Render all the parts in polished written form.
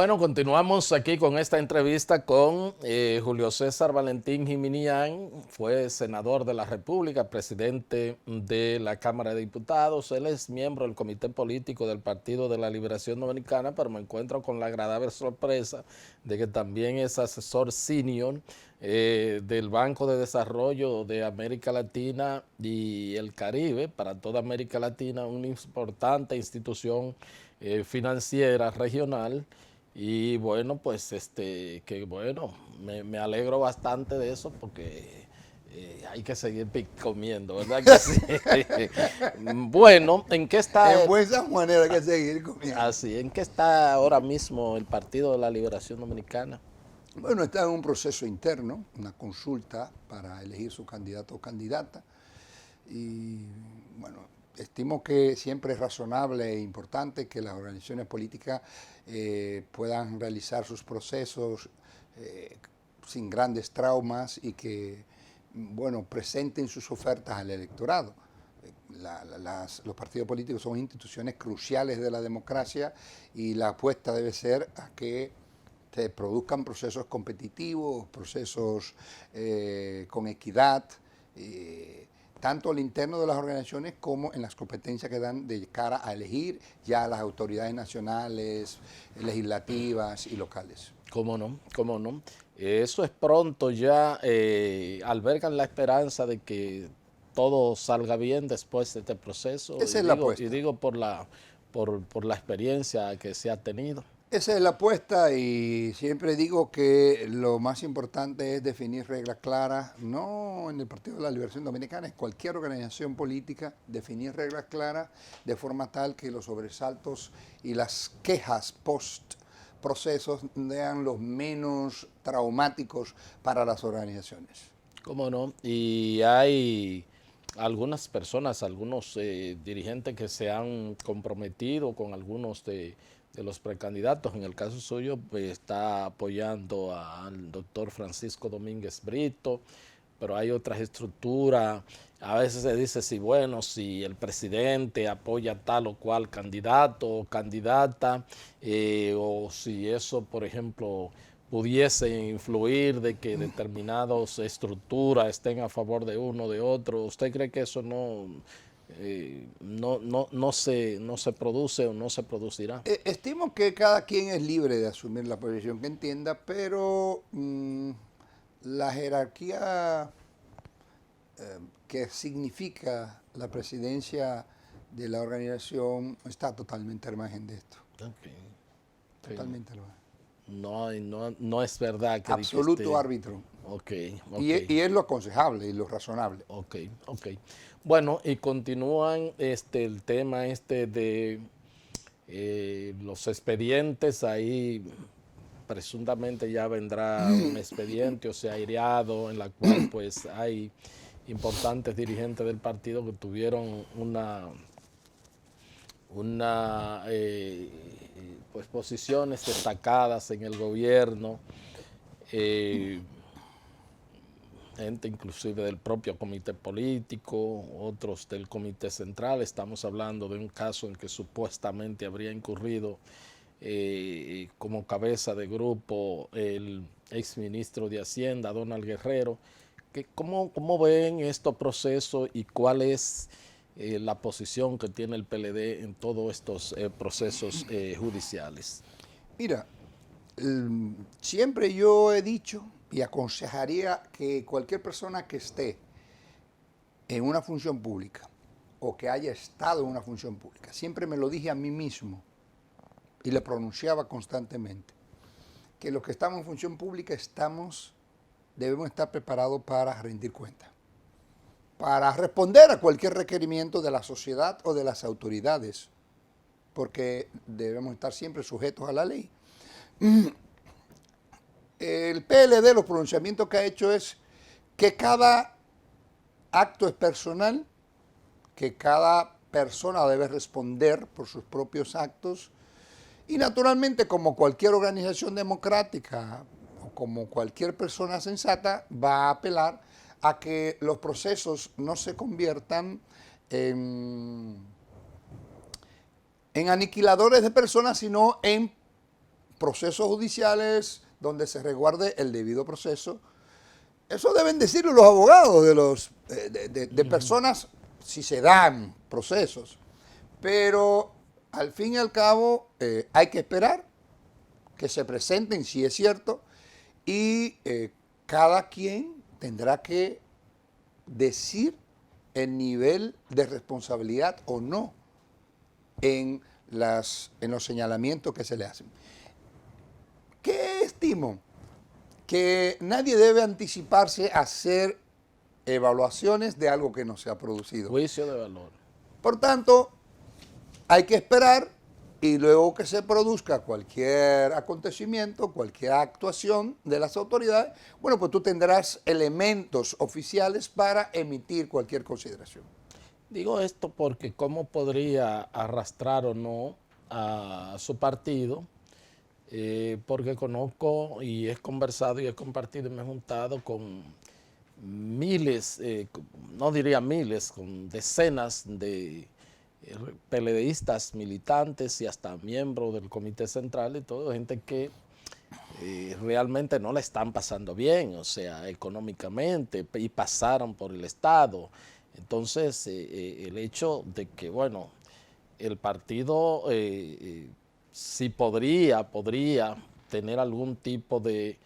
Bueno, continuamos aquí con esta entrevista con Julio César Valentín Jiminián. Fue senador de la República, presidente de la Cámara de Diputados. Él es miembro del Comité Político del Partido de la Liberación Dominicana, pero me encuentro con la agradable sorpresa de que también es asesor senior del Banco de Desarrollo de América Latina y el Caribe, para toda América Latina, una importante institución financiera regional. Y bueno, pues que bueno, me alegro bastante de eso porque hay que seguir comiendo, ¿verdad que sí? Bueno, ¿en qué está? En buen sanjuanero hay que seguir comiendo. Así, ¿en qué está ahora mismo el Partido de la Liberación Dominicana? Bueno, está en un proceso interno, una consulta para elegir su candidato o candidata. Y bueno, estimo que siempre es razonable e importante que las organizaciones políticas puedan realizar sus procesos sin grandes traumas y que, bueno, presenten sus ofertas al electorado. Los partidos políticos son instituciones cruciales de la democracia y la apuesta debe ser a que se produzcan procesos competitivos, procesos con equidad, tanto al interno de las organizaciones como en las competencias que dan de cara a elegir ya las autoridades nacionales, legislativas y locales. ¿Cómo no? ¿Cómo no? Eso es pronto ya, albergan la esperanza de que todo salga bien después de este proceso, Esa es la apuesta. y digo por la experiencia que se ha tenido. Esa es la apuesta y siempre digo que lo más importante es definir reglas claras, no en el Partido de la Liberación Dominicana, en cualquier organización política, definir reglas claras de forma tal que los sobresaltos y las quejas post procesos sean los menos traumáticos para las organizaciones. ¿Cómo no? Y hay algunas personas, algunos dirigentes que se han comprometido con algunos de los precandidatos. En el caso suyo, pues, está apoyando al doctor Francisco Domínguez Brito, pero hay otras estructuras. A veces se dice si, bueno, si el presidente apoya tal o cual candidato o candidata, o si eso, por ejemplo, pudiese influir de que determinadas estructuras estén a favor de uno o de otro. ¿Usted cree que eso no se produce o no se producirá? Estimo que cada quien es libre de asumir la posición que entienda, pero la jerarquía que significa la presidencia de la organización está totalmente al margen de esto. Okay. Totalmente al margen. No es verdad que Absoluto árbitro. Okay. Y es lo aconsejable y lo razonable. Ok. Bueno, y continúan el tema de los expedientes. Ahí presuntamente ya vendrá un expediente o sea aireado en la cual pues hay importantes dirigentes del partido que tuvieron pues posiciones destacadas en el gobierno, gente inclusive del propio comité político, otros del comité central. Estamos hablando de un caso en que supuestamente habría incurrido como cabeza de grupo el exministro de Hacienda, Donald Guerrero. ¿Cómo ven estos procesos y cuál es la posición que tiene el PLD en todos estos procesos judiciales? Mira, siempre yo he dicho y aconsejaría que cualquier persona que esté en una función pública o que haya estado en una función pública, siempre me lo dije a mí mismo y le pronunciaba constantemente, que los que estamos en función pública debemos estar preparados para rendir cuentas, para responder a cualquier requerimiento de la sociedad o de las autoridades, porque debemos estar siempre sujetos a la ley. El PLD, los pronunciamientos que ha hecho es que cada acto es personal, que cada persona debe responder por sus propios actos y naturalmente, como cualquier organización democrática o como cualquier persona sensata, va a apelar a que los procesos no se conviertan en aniquiladores de personas, sino en procesos judiciales donde se resguarde el debido proceso. Eso deben decirlo los abogados de personas si se dan procesos. Pero al fin y al cabo hay que esperar que se presenten, si es cierto, y cada quien tendrá que decir el nivel de responsabilidad o no en los señalamientos que se le hacen. ¿Qué estimo? Que nadie debe anticiparse a hacer evaluaciones de algo que no se ha producido. Juicio de valor. Por tanto, hay que esperar y luego que se produzca cualquier acontecimiento, cualquier actuación de las autoridades, bueno, pues tú tendrás elementos oficiales para emitir cualquier consideración. Digo esto porque cómo podría arrastrar o no a su partido, porque conozco y he conversado y he compartido y me he juntado con miles, no diría miles, con decenas de PLDistas, militantes y hasta miembros del Comité Central y todo, gente que realmente no la están pasando bien, o sea, económicamente, y pasaron por el Estado. Entonces, el hecho de que, bueno, el partido sí podría tener algún tipo de,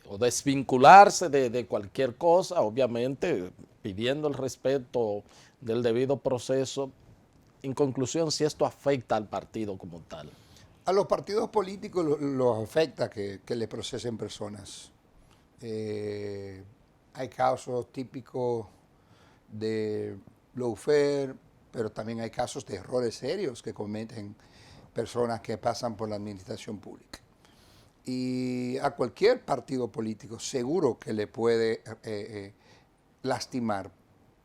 o desvincularse de cualquier cosa, obviamente pidiendo el respeto del debido proceso. En conclusión, si esto afecta al partido como tal. A los partidos políticos los afecta que le procesen personas. Hay casos típicos de lawfare, pero también hay casos de errores serios que cometen personas que pasan por la administración pública. Y a cualquier partido político seguro que le puede lastimar.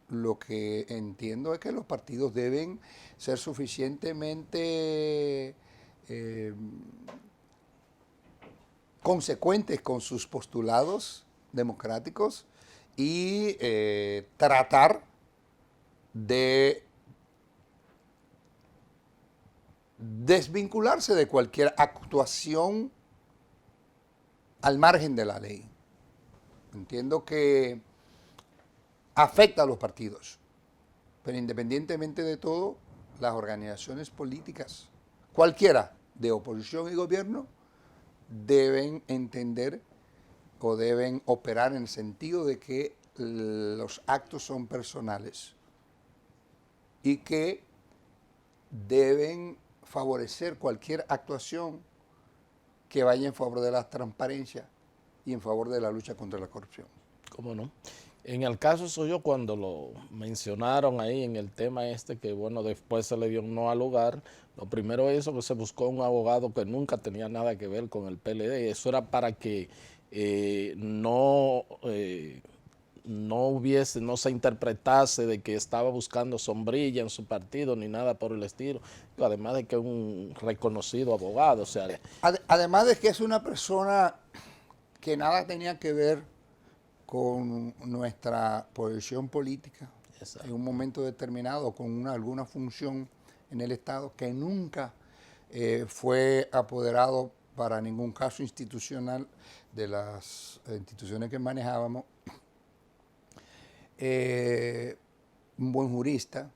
Lo que entiendo es que los partidos deben ser suficientemente consecuentes con sus postulados democráticos y tratar de desvincularse de cualquier actuación al margen de la ley. Entiendo que afecta a los partidos, pero independientemente de todo, las organizaciones políticas, cualquiera, de oposición y gobierno, deben entender o deben operar en el sentido de que los actos son personales y que deben favorecer cualquier actuación que vaya en favor de la transparencia y en favor de la lucha contra la corrupción. ¿Cómo no? En el caso suyo, cuando lo mencionaron ahí en el tema este, que bueno, después se le dio un no al lugar, lo primero es que se buscó un abogado que nunca tenía nada que ver con el PLD. Eso era para que no se interpretase de que estaba buscando sombrilla en su partido ni nada por el estilo. Además de que es un reconocido abogado. O sea, además de que es una persona que nada tenía que ver con nuestra posición política. Exacto. En un momento determinado, con alguna función en el Estado, que nunca fue apoderado para ningún caso institucional de las instituciones que manejábamos. Un buen jurista.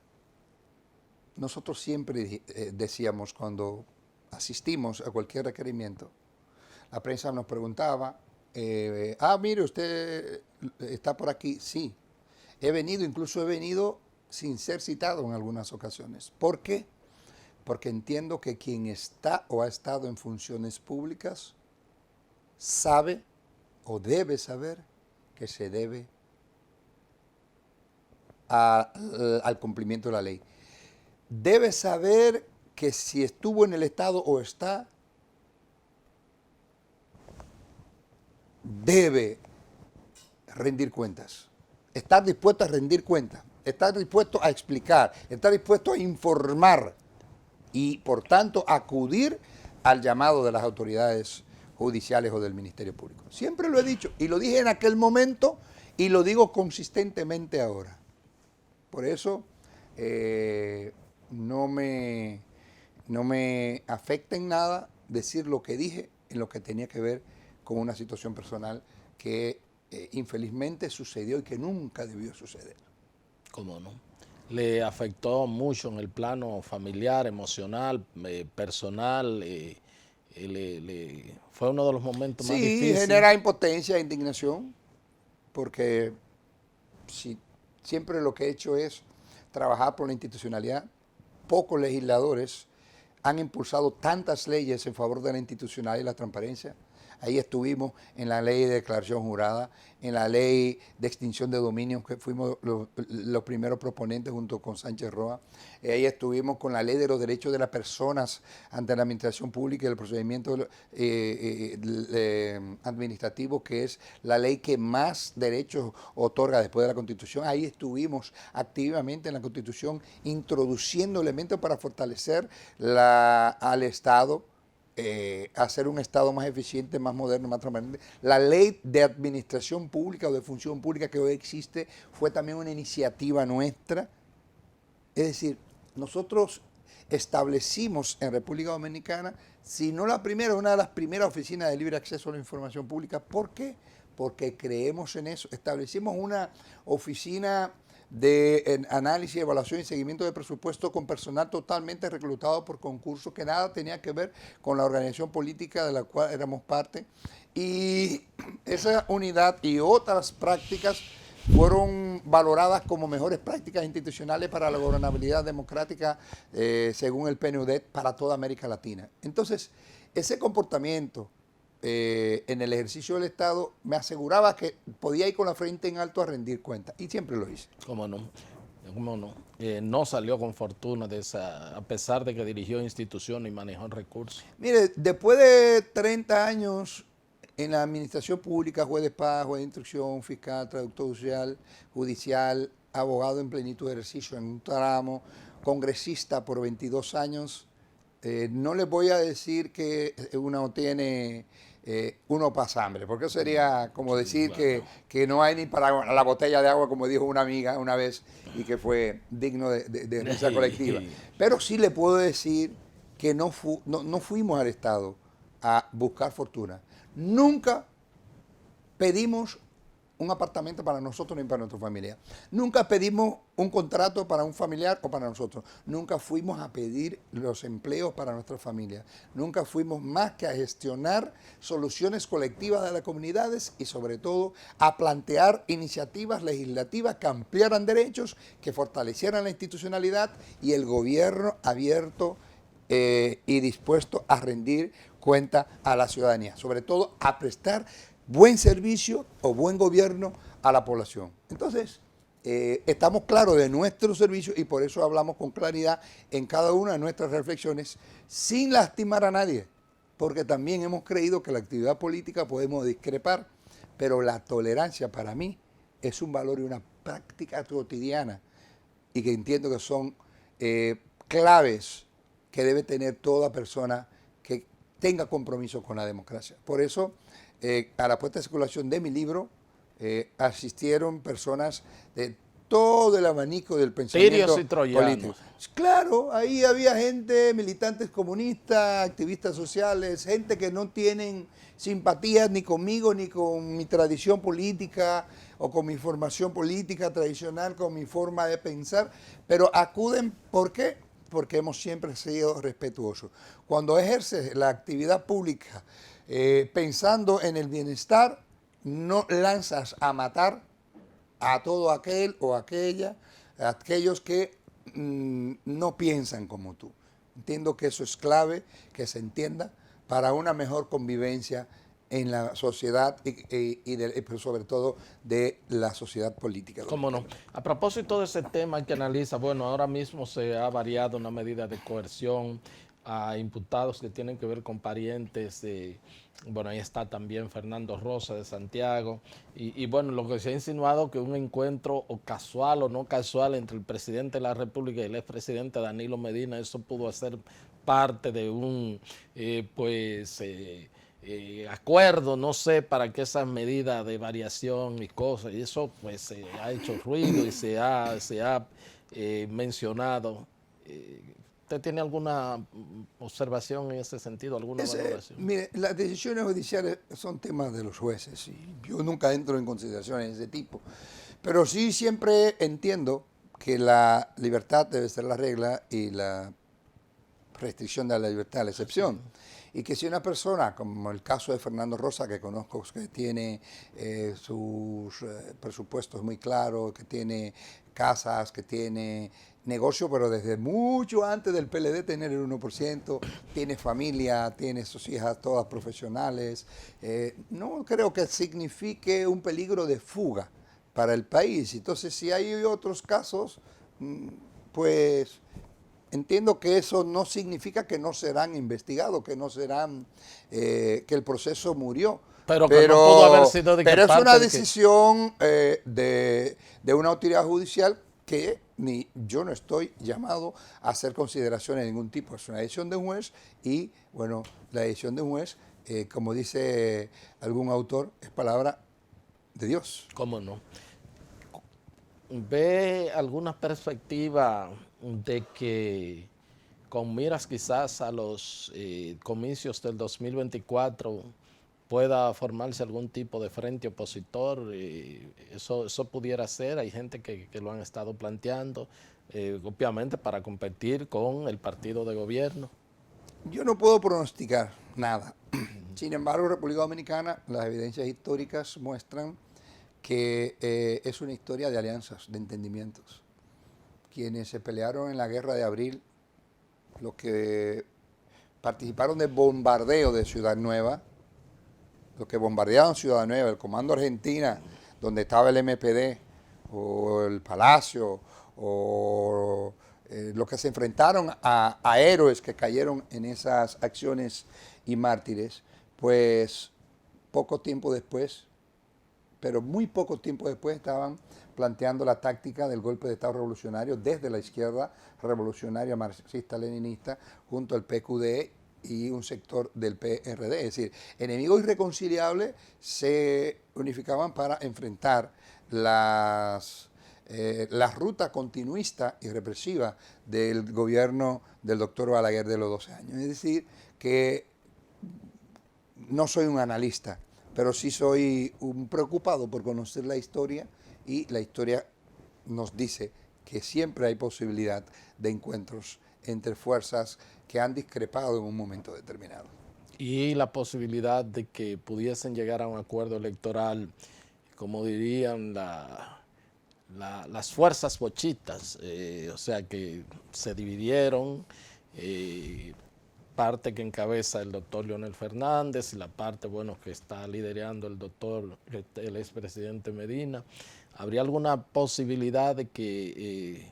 Nosotros siempre decíamos cuando asistimos a cualquier requerimiento, la prensa nos preguntaba, mire, usted está por aquí. Sí, incluso he venido sin ser citado en algunas ocasiones. ¿Por qué? Porque entiendo que quien está o ha estado en funciones públicas sabe o debe saber que se debe al cumplimiento de la ley. Debe saber que si estuvo en el Estado o está, debe rendir cuentas, estar dispuesto a rendir cuentas, estar dispuesto a explicar, estar dispuesto a informar y, por tanto, acudir al llamado de las autoridades judiciales o del Ministerio Público. Siempre lo he dicho y lo dije en aquel momento y lo digo consistentemente ahora. Por eso no me afecta en nada decir lo que dije en lo que tenía que ver con una situación personal que infelizmente sucedió y que nunca debió suceder. ¿Cómo no? ¿Le afectó mucho en el plano familiar, emocional, personal? ¿Fue uno de los momentos más Sí, difíciles? genera impotencia e indignación, porque si siempre lo que he hecho es trabajar por la institucionalidad. Pocos legisladores han impulsado tantas leyes en favor de la institucionalidad y la transparencia. Ahí estuvimos en la ley de declaración jurada, en la ley de extinción de dominios, que fuimos los primeros proponentes junto con Sánchez Roa. Ahí estuvimos con la ley de los derechos de las personas ante la administración pública y el procedimiento administrativo, que es la ley que más derechos otorga después de la Constitución. Ahí estuvimos activamente en la Constitución introduciendo elementos para fortalecer al Estado, hacer un Estado más eficiente, más moderno, más transparente. La ley de administración pública o de función pública que hoy existe fue también una iniciativa nuestra. Es decir, nosotros establecimos en República Dominicana, si no la primera, una de las primeras oficinas de libre acceso a la información pública. ¿Por qué? Porque creemos en eso. Establecimos una oficina de análisis, evaluación y seguimiento de presupuesto con personal totalmente reclutado por concurso, que nada tenía que ver con la organización política de la cual éramos parte. Y esa unidad y otras prácticas fueron valoradas como mejores prácticas institucionales para la gobernabilidad democrática, según el PNUD, para toda América Latina. Entonces, ese comportamiento en el ejercicio del Estado me aseguraba que podía ir con la frente en alto a rendir cuentas, y siempre lo hice. ¿Cómo no? ¿Cómo no? No salió con fortuna de esa, a pesar de que dirigió instituciones y manejó recursos. Mire, después de 30 años en la administración pública, juez de paz, juez de instrucción, fiscal, traductor judicial, abogado en plenitud de ejercicio en un tramo, congresista por 22 años, no les voy a decir que uno tiene, uno pasa hambre, porque eso sería como decir que no hay ni para la botella de agua, como dijo una amiga una vez, y que fue digno de risa colectiva. Pero sí le puedo decir que no fuimos al Estado a buscar fortuna. Nunca pedimos un apartamento para nosotros ni para nuestra familia. Nunca pedimos un contrato para un familiar o para nosotros. Nunca fuimos a pedir los empleos para nuestra familia. Nunca fuimos más que a gestionar soluciones colectivas de las comunidades y sobre todo a plantear iniciativas legislativas que ampliaran derechos, que fortalecieran la institucionalidad y el gobierno abierto y dispuesto a rendir cuenta a la ciudadanía, sobre todo a prestar buen servicio o buen gobierno a la población. Entonces, estamos claros de nuestro servicio y por eso hablamos con claridad en cada una de nuestras reflexiones sin lastimar a nadie, porque también hemos creído que la actividad política podemos discrepar, pero la tolerancia para mí es un valor y una práctica cotidiana y que entiendo que son claves que debe tener toda persona que tenga compromiso con la democracia. Por eso, a la puesta de circulación de mi libro asistieron personas de todo el abanico del pensamiento político. Claro, ahí había gente, militantes comunistas, activistas sociales, gente que no tienen simpatías ni conmigo, ni con mi tradición política, o con mi formación política tradicional, con mi forma de pensar, pero acuden, ¿por qué? Porque hemos siempre sido respetuosos. Cuando ejerces la actividad pública pensando en el bienestar, no lanzas a matar a todo aquel o aquella, a aquellos que no piensan como tú. Entiendo que eso es clave, que se entienda para una mejor convivencia en la sociedad y sobre todo de la sociedad política. ¿Cómo no? A propósito de ese tema que analiza, bueno, ahora mismo se ha variado una medida de coerción a imputados que tienen que ver con parientes. Bueno, ahí está también Fernando Rosa de Santiago. Y bueno, lo que se ha insinuado que un encuentro o casual o no casual entre el presidente de la República y el expresidente Danilo Medina, eso pudo ser parte de un, acuerdo, no sé, para que esas medidas de variación y cosas, y eso pues se ha hecho ruido y se ha mencionado. ¿Usted tiene alguna observación en ese sentido, alguna valoración? Mire, las decisiones judiciales son temas de los jueces y yo nunca entro en consideraciones de ese tipo. Pero sí siempre entiendo que la libertad debe ser la regla y la restricción de la libertad la excepción. Y que si una persona, como el caso de Fernando Rosa, que conozco, que tiene sus presupuestos muy claros, que tiene casas, que tiene negocio, pero desde mucho antes del PLD tener el 1%, tiene familia, tiene sus hijas todas profesionales, no creo que signifique un peligro de fuga para el país. Entonces, si hay otros casos, pues entiendo que eso no significa que no serán investigados, que no serán, que el proceso murió. Pero que no pudo haber sido pero es una decisión de una autoridad judicial que yo no estoy llamado a hacer consideraciones de ningún tipo. Es una decisión de un juez y, bueno, la decisión de un juez, como dice algún autor, es palabra de Dios. ¿Cómo no? ¿Ve alguna perspectiva de que con miras quizás a los comicios del 2024 pueda formarse algún tipo de frente opositor? Eso pudiera ser, hay gente que lo han estado planteando, obviamente para competir con el partido de gobierno. Yo no puedo pronosticar nada. Sin embargo, República Dominicana, las evidencias históricas muestran que es una historia de alianzas, de entendimientos. Quienes se pelearon en la Guerra de Abril, los que participaron del bombardeo de Ciudad Nueva, los que bombardearon Ciudad Nueva, el Comando Argentina, donde estaba el MPD, o el Palacio, o los que se enfrentaron a héroes que cayeron en esas acciones y mártires, pues poco tiempo después, pero muy poco tiempo después estaban planteando la táctica del golpe de Estado revolucionario desde la izquierda revolucionaria marxista-leninista junto al PQD y un sector del PRD. Es decir, enemigos irreconciliables se unificaban para enfrentar la ruta continuista y represiva del gobierno del doctor Balaguer de los 12 años. Es decir, que no soy un analista, pero sí soy un preocupado por conocer la historia, y la historia nos dice que siempre hay posibilidad de encuentros entre fuerzas que han discrepado en un momento determinado. Y la posibilidad de que pudiesen llegar a un acuerdo electoral, como dirían las fuerzas bochitas, o sea que se dividieron, parte que encabeza el doctor Leonel Fernández y la parte, bueno, que está liderando el expresidente Medina. ¿Habría alguna posibilidad de que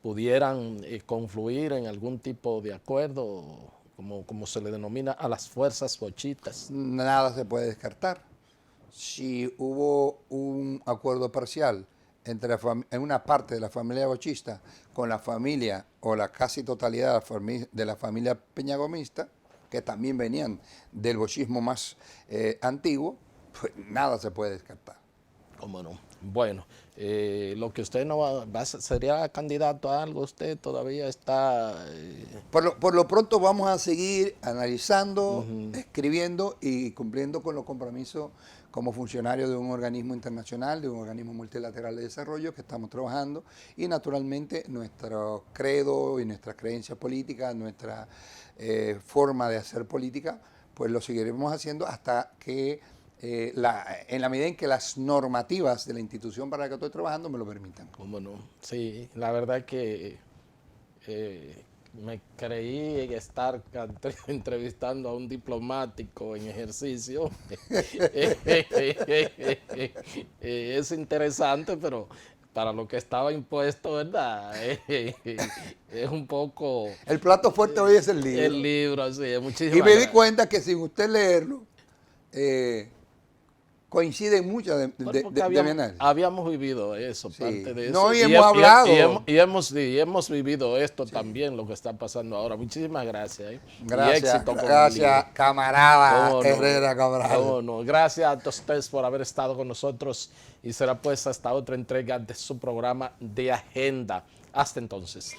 pudieran confluir en algún tipo de acuerdo, como se le denomina a las fuerzas bochitas? Nada se puede descartar. Si hubo un acuerdo parcial en una parte de la familia bochista con la familia o la casi totalidad de la familia peñagomista, que también venían del bochismo más antiguo, pues nada se puede descartar. ¿Cómo no? Bueno, lo que usted no sería candidato a algo, usted todavía está... Por lo pronto vamos a seguir analizando, escribiendo y cumpliendo con los compromisos como funcionario de un organismo internacional, de un organismo multilateral de desarrollo que estamos trabajando, y naturalmente nuestro credo y nuestra creencia política, nuestra forma de hacer política, pues lo seguiremos haciendo hasta que en la medida en que las normativas de la institución para la que estoy trabajando me lo permitan. ¿Cómo no? Sí, la verdad que me creí estar entrevistando a un diplomático en ejercicio. Es interesante, pero para lo que estaba impuesto, ¿verdad? Es un poco... El plato fuerte hoy es el libro. El libro, sí, muchísimas Y me di gracias. cuenta que sin usted leerlo, coinciden muchas de mi análisis. Habíamos vivido eso, Sí. parte de eso. No, y hemos hablado. Y hemos vivido esto también, lo que está pasando ahora. Muchísimas gracias. Gracias, y éxito con gracias, camarada ¿Cómo no? Herrera Cabral. ¿Cómo no? Gracias a ustedes por haber estado con nosotros, y será pues hasta otra entrega de su programa de Agenda. Hasta entonces.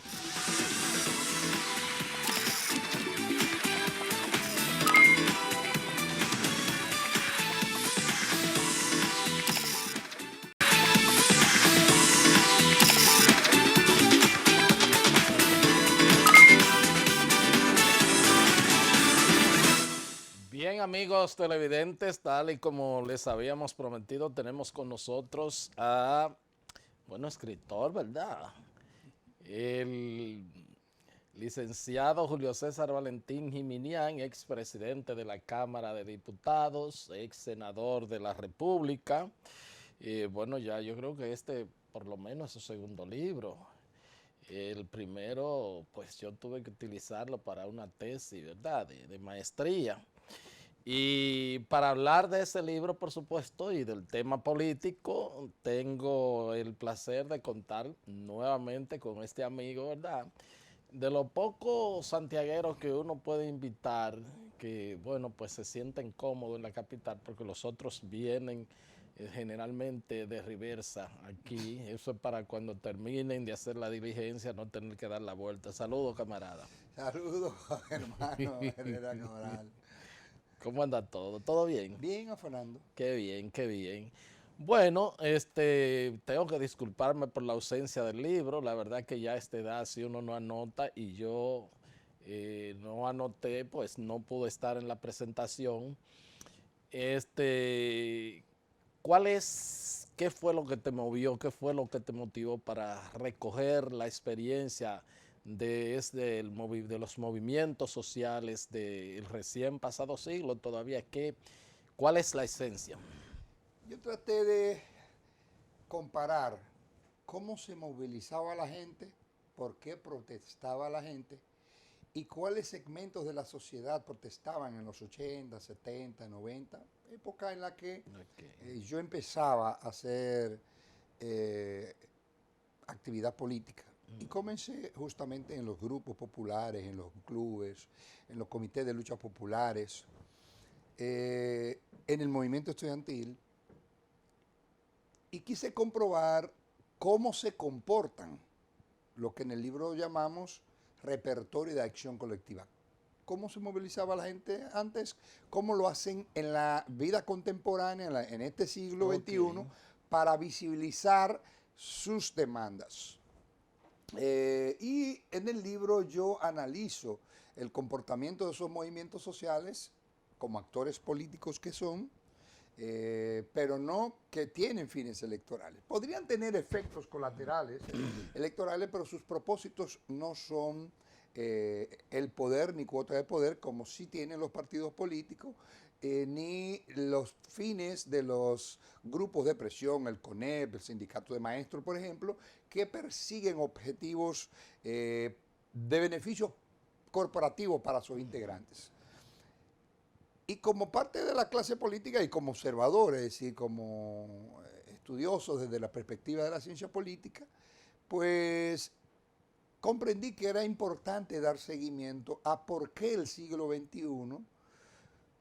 amigos televidentes, tal y como les habíamos prometido, tenemos con nosotros a, bueno, escritor, ¿verdad? El licenciado Julio César Valentín Jiminián, expresidente de la Cámara de Diputados, ex senador de la República. Bueno, ya yo creo que por lo menos, es su segundo libro. El primero, pues yo tuve que utilizarlo para una tesis, ¿verdad? De maestría. Y para hablar de ese libro, por supuesto, y del tema político, tengo el placer de contar nuevamente con este amigo, ¿verdad? De los pocos santiagueros que uno puede invitar, que, bueno, pues se sienten cómodos en la capital, porque los otros vienen generalmente de reversa aquí. Eso es para cuando terminen de hacer la diligencia, no tener que dar la vuelta. Saludos, camarada. Saludos, hermano Herrera Cabral. ¿Cómo anda todo? ¿Todo bien? Bien, Fernando. Qué bien, qué bien. Bueno, tengo que disculparme por la ausencia del libro. La verdad que ya a esta edad, si uno no anota y yo no anoté, pues no pude estar en la presentación. ¿Qué fue lo que te movió? ¿Qué fue lo que te motivó para recoger la experiencia de los movimientos sociales del recién pasado siglo todavía? ¿Cuál es la esencia? Yo traté de comparar cómo se movilizaba la gente, por qué protestaba la gente y cuáles segmentos de la sociedad protestaban en los 80, 70, 90, época en la que yo empezaba a hacer actividad política. Y comencé justamente en los grupos populares, en los clubes, en los comités de luchas populares, en el movimiento estudiantil, y quise comprobar cómo se comportan lo que en el libro llamamos repertorio de acción colectiva. Cómo se movilizaba la gente antes, cómo lo hacen en la vida contemporánea, en este siglo XXI, para visibilizar sus demandas. Y en el libro yo analizo el comportamiento de esos movimientos sociales como actores políticos que son, pero no que tienen fines electorales. Podrían tener efectos colaterales electorales, pero sus propósitos no son el poder ni cuota de poder, como sí tienen los partidos políticos, ni los fines de los grupos de presión, el CONEP, el Sindicato de Maestros, por ejemplo, que persiguen objetivos de beneficio corporativo para sus integrantes. Y como parte de la clase política y como observadores y como estudiosos desde la perspectiva de la ciencia política, pues comprendí que era importante dar seguimiento a por qué el siglo XXI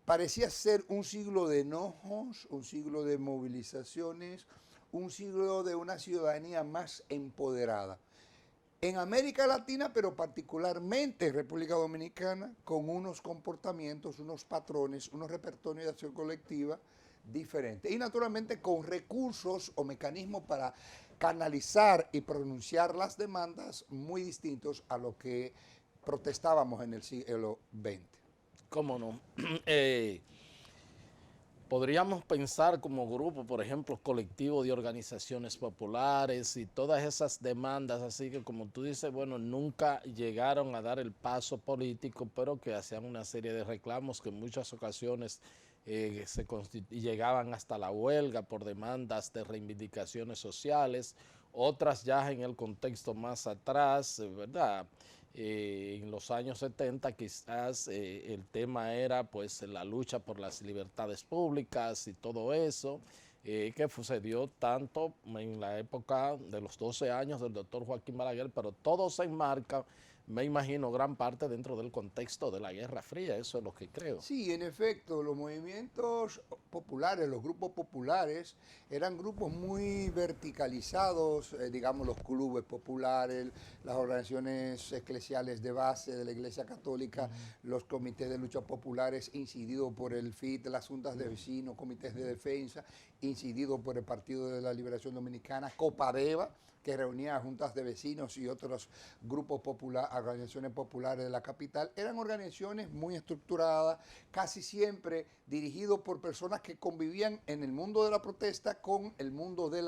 parecía ser un siglo de enojos, un siglo de movilizaciones, un siglo de una ciudadanía más empoderada. En América Latina, pero particularmente en República Dominicana, con unos comportamientos, unos patrones, unos repertorios de acción colectiva diferentes. Y naturalmente con recursos o mecanismos para canalizar y pronunciar las demandas muy distintos a lo que protestábamos en el siglo XX. ¿Cómo no? Podríamos pensar como grupo, por ejemplo, colectivo de organizaciones populares y todas esas demandas, así que como tú dices, bueno, nunca llegaron a dar el paso político, pero que hacían una serie de reclamos que en muchas ocasiones llegaban hasta la huelga por demandas de reivindicaciones sociales, otras ya en el contexto más atrás, ¿verdad? En los años 70 quizás el tema era pues la lucha por las libertades públicas y todo eso, que sucedió tanto en la época de los 12 años del doctor Joaquín Balaguer, pero todo se enmarca, me imagino, gran parte dentro del contexto de la Guerra Fría, eso es lo que creo. Sí, en efecto, los movimientos populares, los grupos populares, eran grupos muy verticalizados, digamos los clubes populares, las organizaciones eclesiales de base de la Iglesia Católica, los comités de lucha populares incididos por el FIT, las juntas de vecinos, comités de defensa, incidido por el Partido de la Liberación Dominicana, Copadeva, que reunía juntas de vecinos y otros grupos populares, organizaciones populares de la capital. Eran organizaciones muy estructuradas, casi siempre dirigidos por personas que convivían en el mundo de la protesta con el mundo de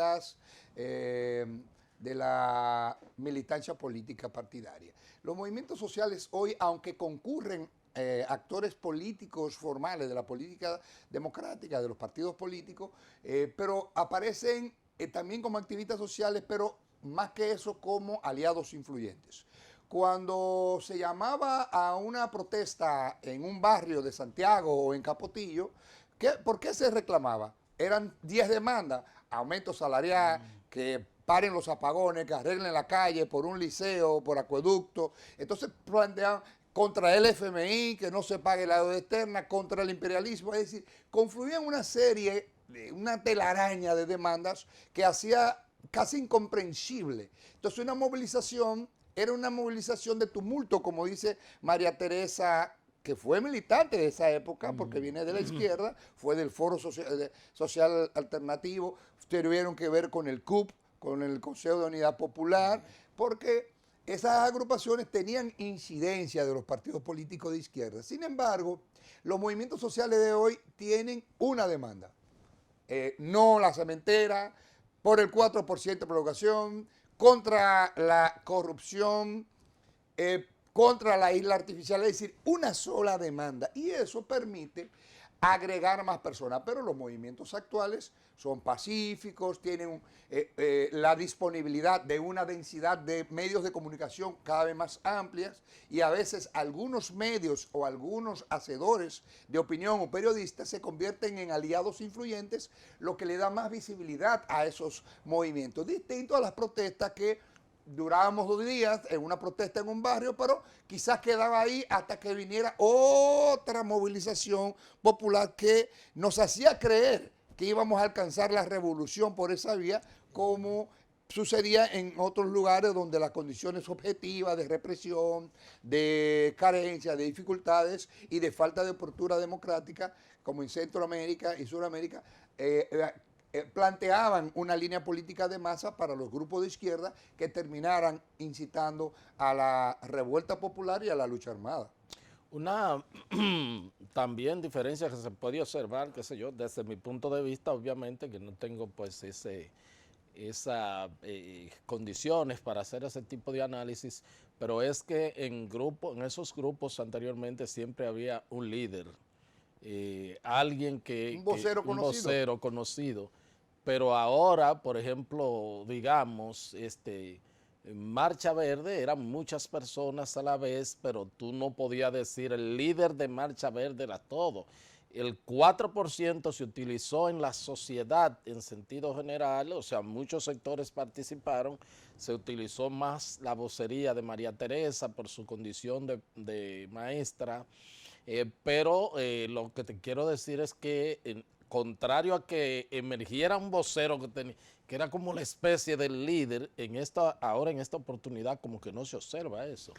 la militancia política partidaria. Los movimientos sociales hoy, aunque concurren actores políticos formales de la política democrática, de los partidos políticos, pero aparecen también como activistas sociales, pero más que eso como aliados influyentes. Cuando se llamaba a una protesta en un barrio de Santiago o en Capotillo, ¿por qué se reclamaba? Eran 10 demandas: aumento salarial, que paren los apagones, que arreglen la calle por un liceo, por acueducto. Entonces planteaban contra el FMI, que no se pague la deuda externa, contra el imperialismo. Es decir, confluían una serie, una telaraña de demandas que hacía casi incomprensible. Entonces una movilización era una movilización de tumulto, como dice María Teresa, que fue militante de esa época, porque viene de la izquierda, fue del Foro Social Alternativo, tuvieron que ver con el CUP, con el Consejo de Unidad Popular, porque esas agrupaciones tenían incidencia de los partidos políticos de izquierda. Sin embargo, los movimientos sociales de hoy tienen una demanda: no la cementera, por el 4% de prolongación, contra la corrupción, contra la isla artificial, es decir, una sola demanda. Y eso permite agregar más personas, pero los movimientos actuales son pacíficos, tienen la disponibilidad de una densidad de medios de comunicación cada vez más amplias, y a veces algunos medios o algunos hacedores de opinión o periodistas se convierten en aliados influyentes, lo que le da más visibilidad a esos movimientos, distinto a las protestas que durábamos 2 días en una protesta en un barrio, pero quizás quedaba ahí hasta que viniera otra movilización popular que nos hacía creer que íbamos a alcanzar la revolución por esa vía, como sucedía en otros lugares donde las condiciones objetivas de represión, de carencia, de dificultades y de falta de apertura democrática, como en Centroamérica y Sudamérica, planteaban una línea política de masa para los grupos de izquierda que terminaran incitando a la revuelta popular y a la lucha armada. Una también diferencia que se puede observar, qué sé yo, desde mi punto de vista, obviamente que no tengo pues esas condiciones para hacer ese tipo de análisis, pero es que en esos grupos anteriormente siempre había un líder, alguien Un vocero un conocido. vocero conocido, pero ahora, por ejemplo, digamos, Marcha Verde eran muchas personas a la vez, pero tú no podías decir el líder de Marcha Verde era todo. El 4% se utilizó en la sociedad en sentido general, o sea, muchos sectores participaron, se utilizó más la vocería de María Teresa por su condición de maestra, pero lo que te quiero decir es que contrario a que emergiera un vocero que era como la especie del líder, ahora en esta oportunidad como que no se observa eso.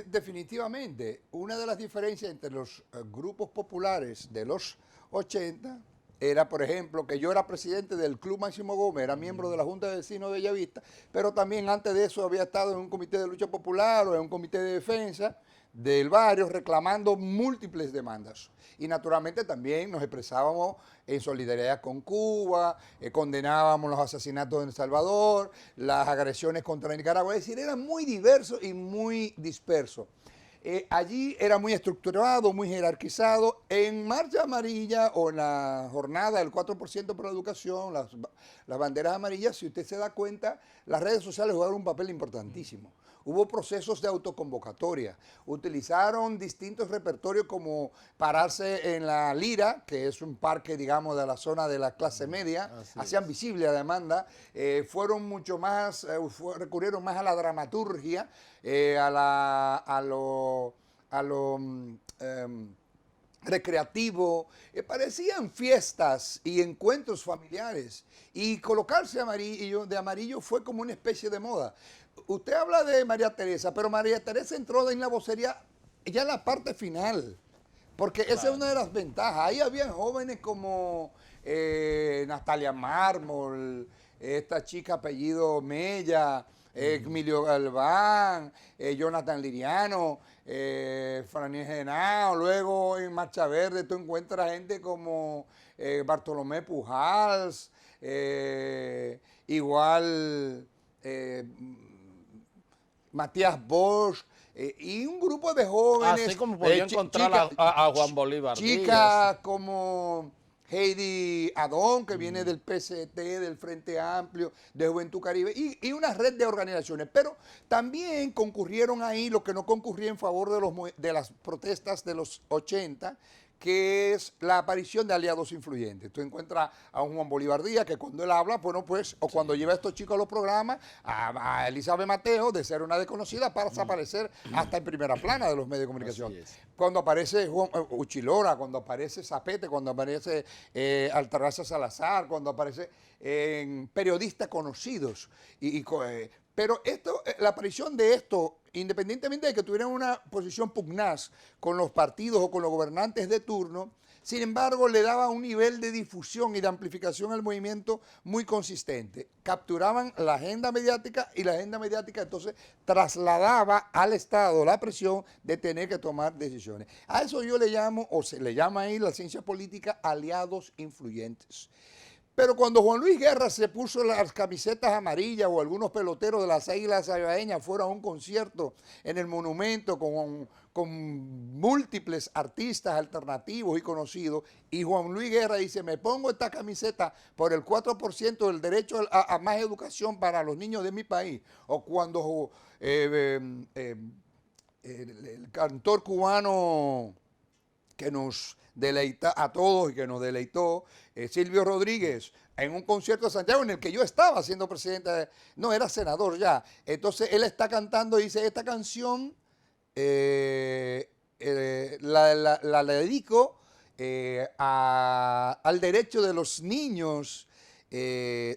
Definitivamente, una de las diferencias entre los grupos populares de los 80 era, por ejemplo, que yo era presidente del Club Máximo Gómez, era miembro de la Junta de Vecinos de Bellavista, pero también antes de eso había estado en un comité de lucha popular o en un comité de defensa del barrio reclamando múltiples demandas. Y naturalmente también nos expresábamos en solidaridad con Cuba, condenábamos los asesinatos en El Salvador, las agresiones contra Nicaragua, es decir, era muy diverso y muy disperso. Allí era muy estructurado, muy jerarquizado. En Marcha Amarilla o en la jornada del 4% por la educación, las banderas amarillas, si usted se da cuenta, las redes sociales jugaron un papel importantísimo. Hubo procesos de autoconvocatoria, utilizaron distintos repertorios como pararse en la Lira, que es un parque, digamos, de la zona de la clase media, hacían visible la demanda, fueron mucho más, recurrieron más a la dramaturgia, a lo recreativo, parecían fiestas y encuentros familiares, y colocarse de amarillo fue como una especie de moda. Usted habla de María Teresa, pero María Teresa entró en la vocería ya en la parte final, porque esa es una de las ventajas. Ahí habían jóvenes como Natalia Mármol, esta chica apellido Mella, Emilio Galván, Jonathan Liriano, Franny Genao. Luego en Marcha Verde tú encuentras gente como Bartolomé Pujals, igual Matías Bosch, y un grupo de jóvenes. Así como podía encontrar a Juan Bolívar Díaz. Chicas como Heidi Adón, que viene del PCT, del Frente Amplio, de Juventud Caribe, y una red de organizaciones. Pero también concurrieron ahí lo que no concurría en favor de las protestas de los 80, que es la aparición de aliados influyentes. Tú encuentras a un Juan Bolívar Díaz que cuando él habla, bueno, pues, o cuando lleva a estos chicos a los programas, a Elizabeth Mateo, de ser una desconocida, para desaparecer hasta en primera plana de los medios de comunicación. Cuando aparece Uchilora, cuando aparece Zapete, cuando aparece Altagracia Salazar, cuando aparece periodistas conocidos. Pero la aparición de esto, independientemente de que tuvieran una posición pugnaz con los partidos o con los gobernantes de turno, sin embargo, le daba un nivel de difusión y de amplificación al movimiento muy consistente. Capturaban la agenda mediática y la agenda mediática entonces trasladaba al Estado la presión de tener que tomar decisiones. A eso yo le llamo, o se le llama ahí la ciencia política, aliados influyentes. Pero cuando Juan Luis Guerra se puso las camisetas amarillas, o algunos peloteros de las Águilas Cibaeñas fueron a un concierto en el Monumento con múltiples artistas alternativos y conocidos, y Juan Luis Guerra dice, me pongo esta camiseta por el 4% del derecho a más educación para los niños de mi país, o cuando el cantor cubano que nos deleita a todos y que nos deleitó, Silvio Rodríguez, en un concierto de Santiago en el que yo estaba siendo presidente, no, era senador ya. Entonces él está cantando y dice, esta canción la dedico al derecho de los niños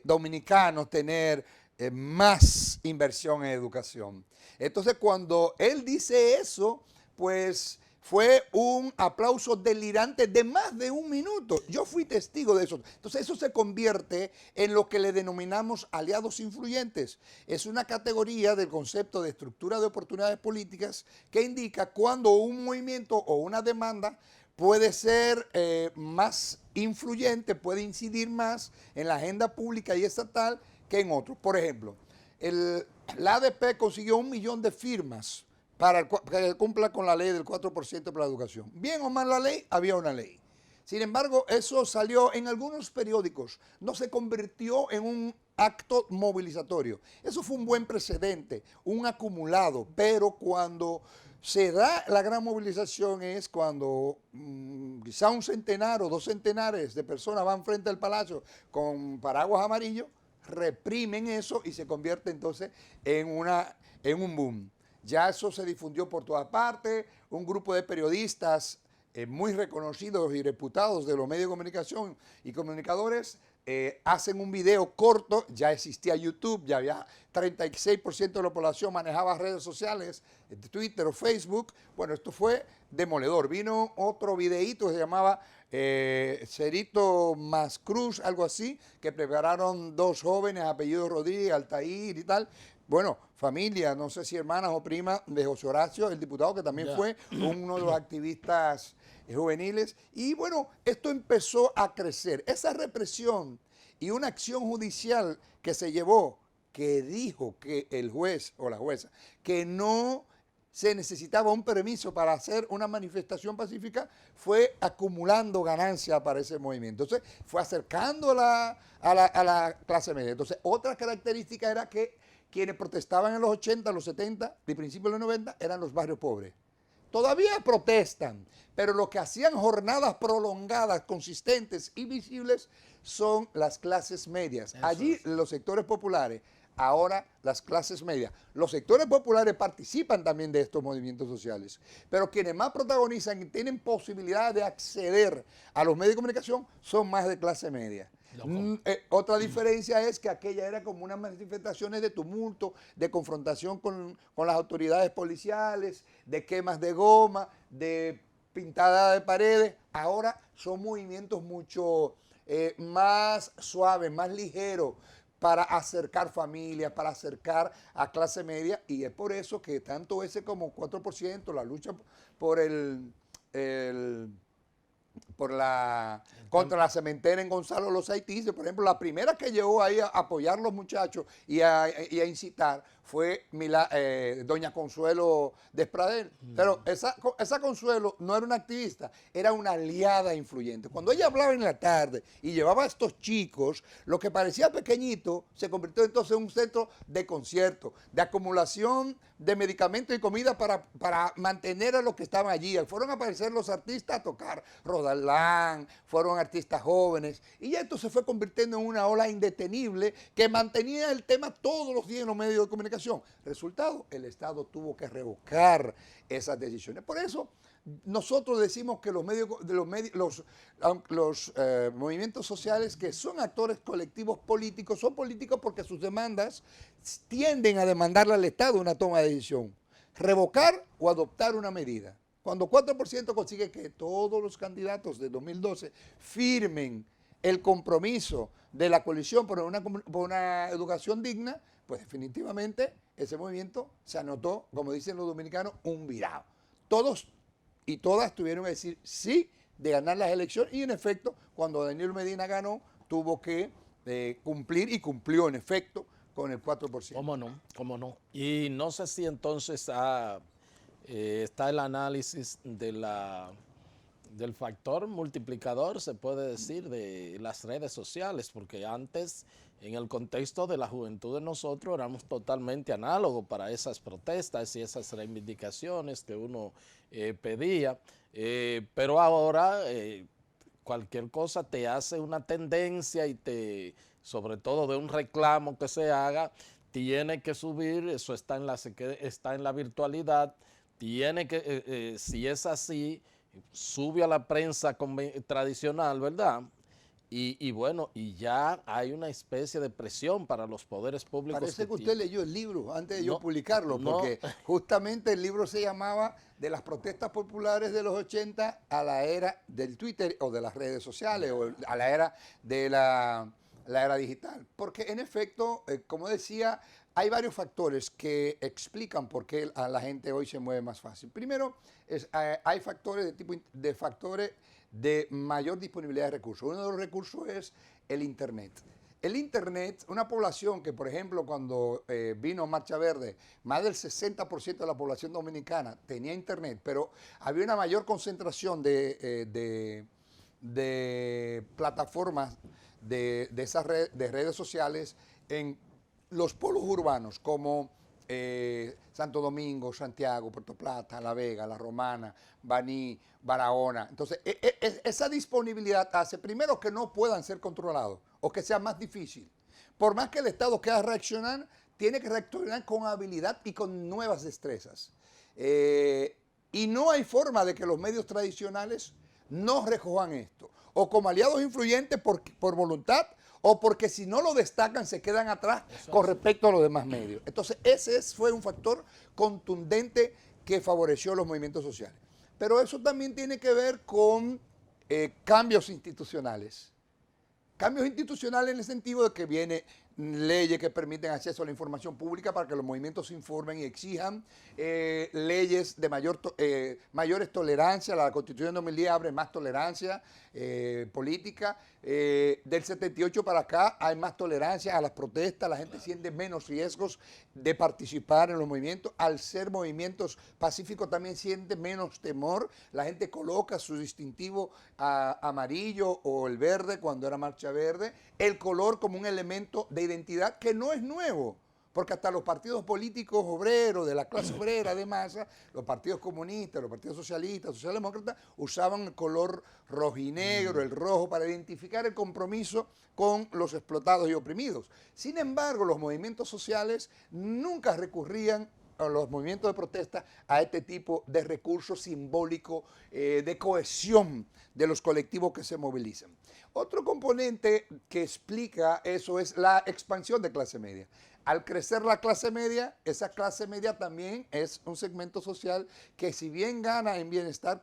dominicanos tener más inversión en educación. Entonces cuando él dice eso, pues fue un aplauso delirante de más de un minuto. Yo fui testigo de eso. Entonces eso se convierte en lo que le denominamos aliados influyentes. Es una categoría del concepto de estructura de oportunidades políticas que indica cuando un movimiento o una demanda puede ser más influyente, puede incidir más en la agenda pública y estatal que en otros. Por ejemplo, la ADP consiguió 1 millón de firmas para que cumpla con la ley del 4% para la educación. Bien o mal la ley, había una ley. Sin embargo, eso salió en algunos periódicos, no se convirtió en un acto movilizatorio. Eso fue un buen precedente, un acumulado, pero cuando se da la gran movilización es cuando quizá 1 centenar o 2 centenares de personas van frente al palacio con paraguas amarillos, reprimen eso y se convierte entonces en un boom. Ya eso se difundió por todas partes, un grupo de periodistas muy reconocidos y reputados de los medios de comunicación y comunicadores hacen un video corto, ya existía YouTube, ya había 36% de la población manejaba redes sociales, Twitter o Facebook. Bueno, esto fue demoledor. Vino otro videíto que se llamaba Cerito más Cruz, algo así, que prepararon 2 jóvenes, apellido Rodríguez, Altair y tal. Bueno, familia, no sé si hermanas o primas de José Horacio, el diputado, que también fue uno de los activistas juveniles. Y bueno, esto empezó a crecer. Esa represión y una acción judicial que se llevó, que dijo que el juez o la jueza, que no se necesitaba un permiso para hacer una manifestación pacífica, fue acumulando ganancia para ese movimiento. Entonces, fue acercando a la clase media. Entonces, otra característica era que quienes protestaban en los 80, los 70 y principios de los 90 eran los barrios pobres. Todavía protestan, pero los que hacían jornadas prolongadas, consistentes y visibles son las clases medias. Allí los sectores populares, ahora las clases medias. Los sectores populares participan también de estos movimientos sociales, pero quienes más protagonizan y tienen posibilidad de acceder a los medios de comunicación son más de clase media. Otra diferencia es que aquella era como unas manifestaciones de tumulto, de confrontación con las autoridades policiales, de quemas de goma, de pintada de paredes. Ahora son movimientos mucho más suave, más ligero, para acercar familias, para acercar a clase media, y es por eso que tanto ese como 4%, la lucha por el contra la cementera en Gonzalo Los Haití, por ejemplo, la primera que llegó ahí a apoyar a los muchachos y a incitar fue doña Consuelo Despradel. Pero esa Consuelo no era una activista, era una aliada influyente. Cuando ella hablaba en la tarde y llevaba a estos chicos, lo que parecía pequeñito se convirtió entonces en un centro de concierto, de acumulación de medicamentos y comida para mantener a los que estaban allí. Fueron a aparecer los artistas a tocar, Rodalán, fueron artistas jóvenes, y ya esto se fue convirtiendo en una ola indetenible que mantenía el tema todos los días en los medios de comunicación. Resultado, el Estado tuvo que revocar esas decisiones. Por eso nosotros decimos que los movimientos sociales, que son actores colectivos políticos, son políticos porque sus demandas tienden a demandarle al Estado una toma de decisión, revocar o adoptar una medida. Cuando 4% consigue que todos los candidatos de 2012 firmen el compromiso de la coalición por una educación digna, pues definitivamente ese movimiento se anotó, como dicen los dominicanos, un virado. Todos y todas tuvieron que decir sí de ganar las elecciones, y en efecto, cuando Danilo Medina ganó, tuvo que cumplir, y cumplió en efecto con el 4%. ¿Cómo no? ¿Cómo no? Y no sé si entonces está el análisis del factor multiplicador, se puede decir, de las redes sociales, porque antes, en el contexto de la juventud de nosotros, éramos totalmente análogos para esas protestas y esas reivindicaciones que uno pedía, pero ahora cualquier cosa te hace una tendencia y sobre todo de un reclamo que se haga, tiene que subir, eso está en la virtualidad, tiene que, si es así, sube a la prensa tradicional, ¿verdad? Y bueno, y ya hay una especie de presión para los poderes públicos. Parece que usted leyó el libro antes de yo publicarlo, porque justamente el libro se llamaba De las protestas populares de los 80 a la era del Twitter o de las redes sociales, o a la era de la era digital. Porque en efecto, como decía, hay varios factores que explican por qué a la gente hoy se mueve más fácil. Primero, hay factores de mayor disponibilidad de recursos. Uno de los recursos es el Internet. El Internet, una población que, por ejemplo, cuando vino Marcha Verde, más del 60% de la población dominicana tenía Internet, pero había una mayor concentración de plataformas de redes sociales en los polos urbanos como Santo Domingo, Santiago, Puerto Plata, La Vega, La Romana, Baní, Barahona. Entonces, esa disponibilidad hace primero que no puedan ser controlados o que sea más difícil. Por más que el Estado quiera reaccionar, tiene que reaccionar con habilidad y con nuevas destrezas. Y no hay forma de que los medios tradicionales no recojan esto, o como aliados influyentes por voluntad, o porque si no lo destacan se quedan atrás con respecto a los demás medios. Entonces ese fue un factor contundente que favoreció los movimientos sociales. Pero eso también tiene que ver con cambios institucionales. Cambios institucionales en el sentido de que vienen leyes que permiten acceso a la información pública para que los movimientos se informen y exijan, leyes de mayores tolerancias. La Constitución de 2010 abre más tolerancia política. Del 78 para acá hay más tolerancia a las protestas, la gente siente menos riesgos de participar en los movimientos. Al ser movimientos pacíficos también siente menos temor. La gente coloca su distintivo amarillo o el verde cuando era Marcha Verde, el color como un elemento de identidad que no es nuevo, porque hasta los partidos políticos obreros, de la clase obrera de masa, los partidos comunistas, los partidos socialistas, socialdemócratas, usaban el color rojinegro, el rojo, para identificar el compromiso con los explotados y oprimidos. Sin embargo, los movimientos sociales nunca recurrían a los movimientos de protesta a este tipo de recurso simbólico de cohesión de los colectivos que se movilizan. Otro componente que explica eso es la expansión de clase media. Al crecer la clase media, esa clase media también es un segmento social que, si bien gana en bienestar,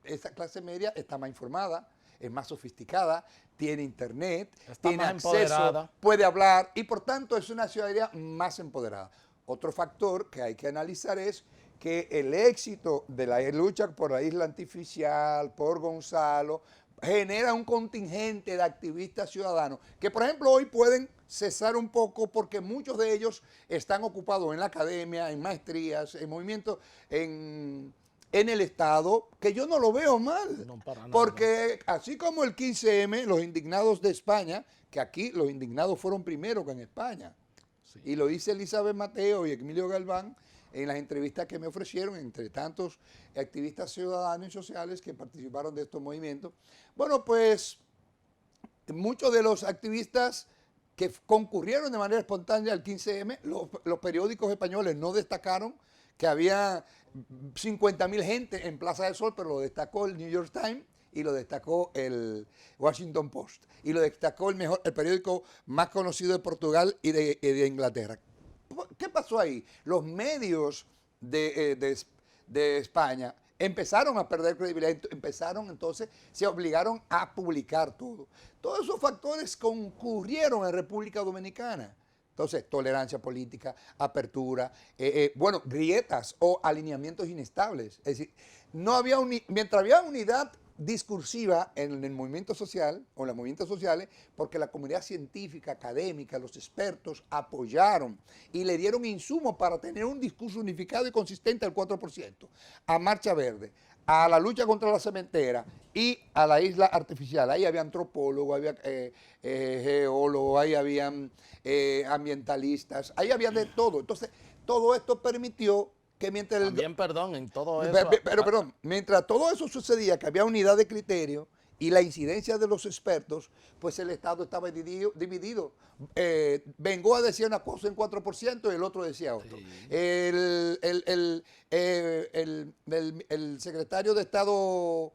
esa clase media está más informada, es más sofisticada, tiene internet, está tiene más acceso, empoderada, puede hablar y por tanto es una ciudadanía más empoderada. Otro factor que hay que analizar es que el éxito de la lucha por la isla artificial, por Gonzalo, genera un contingente de activistas ciudadanos que, por ejemplo, hoy pueden cesar un poco porque muchos de ellos están ocupados en la academia, en maestrías, en movimientos, en el Estado, que yo no lo veo mal. no para nada. Porque así como el 15M, los indignados de España, que aquí los indignados fueron primero que en España, sí. Y lo dice Elizabeth Mateo y Emilio Galván en las entrevistas que me ofrecieron, entre tantos activistas ciudadanos y sociales que participaron de estos movimientos. Bueno, pues muchos de los activistas que concurrieron de manera espontánea al 15M, los periódicos españoles no destacaron que había 50.000 gente en Plaza del Sol, pero lo destacó el New York Times y lo destacó el Washington Post y lo destacó el periódico más conocido de Portugal y de Inglaterra. ¿Qué pasó ahí? Los medios de España empezaron a perder credibilidad, se obligaron a publicar todo. Todos esos factores concurrieron en República Dominicana. Entonces, tolerancia política, apertura, grietas o alineamientos inestables. Es decir, mientras había unidad discursiva en el movimiento social o en los movimientos sociales, porque la comunidad científica, académica, los expertos apoyaron y le dieron insumos para tener un discurso unificado y consistente al 4%, a Marcha Verde, a la lucha contra la cementera y a la isla artificial. Ahí había antropólogos, había geólogos, ahí habían ambientalistas, ahí había de todo. Entonces, todo esto permitió que mientras también, en todo eso. Perdón, mientras todo eso sucedía, que había unidad de criterio y la incidencia de los expertos, pues el Estado estaba dividido. Bengoa decía una cosa en 4% y el otro decía otro. Sí. El secretario de Estado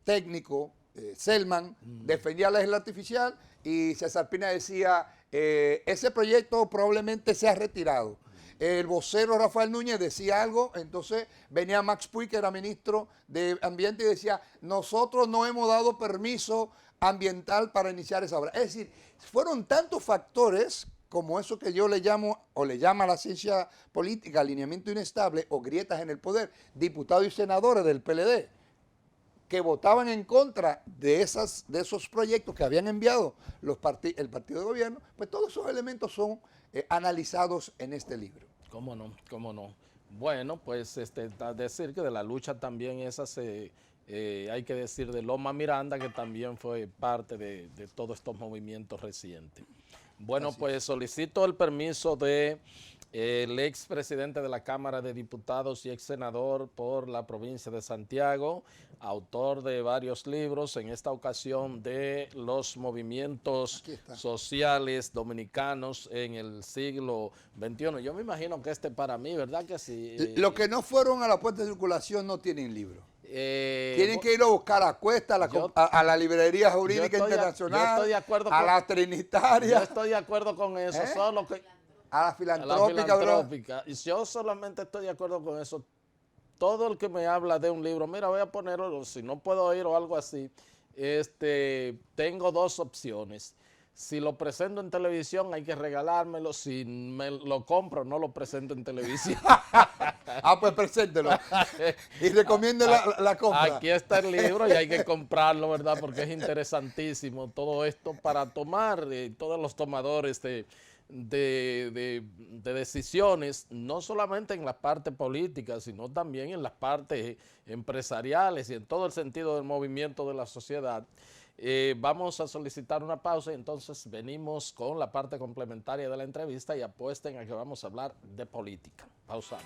técnico, Selman, defendía la isla artificial y César Pina decía, ese proyecto probablemente sea retirado. El vocero Rafael Núñez decía algo, entonces venía Max Puig, que era ministro de Ambiente, y decía, nosotros no hemos dado permiso ambiental para iniciar esa obra. Es decir, fueron tantos factores como eso que yo le llamo, o le llama a la ciencia política, alineamiento inestable o grietas en el poder, diputados y senadores del PLD, que votaban en contra de esos proyectos que habían enviado el partido de gobierno, pues todos esos elementos son analizados en este libro. ¿Cómo no? ¿Cómo no? Bueno, pues decir que de la lucha también hay que decir de Loma Miranda, que también fue parte de todos estos movimientos recientes. Bueno, pues solicito el permiso de el expresidente de la Cámara de Diputados y ex senador por la provincia de Santiago, autor de varios libros, en esta ocasión de los movimientos sociales dominicanos en el siglo XXI. Yo me imagino que para mí, ¿verdad que sí? Los que no fueron a la puesta de circulación no tienen libro. Tienen que ir a buscar a Cuesta, a la librería jurídica internacional, a la Trinitaria. Yo estoy de acuerdo con eso, solo que... A la filantrópica. Y yo solamente estoy de acuerdo con eso. Todo el que me habla de un libro, mira, voy a ponerlo, si no puedo ir o algo así, tengo dos opciones. Si lo presento en televisión, hay que regalármelo. Si me lo compro, no lo presento en televisión. Pues preséntelo. Y recomiende la compra. Aquí está el libro y hay que comprarlo, ¿verdad? Porque es interesantísimo todo esto para tomar, todos los tomadores de decisiones, no solamente en la parte política, sino también en las partes empresariales y en todo el sentido del movimiento de la sociedad. Vamos a solicitar una pausa y entonces venimos con la parte complementaria de la entrevista y apuesten a que vamos a hablar de política. Pausamos.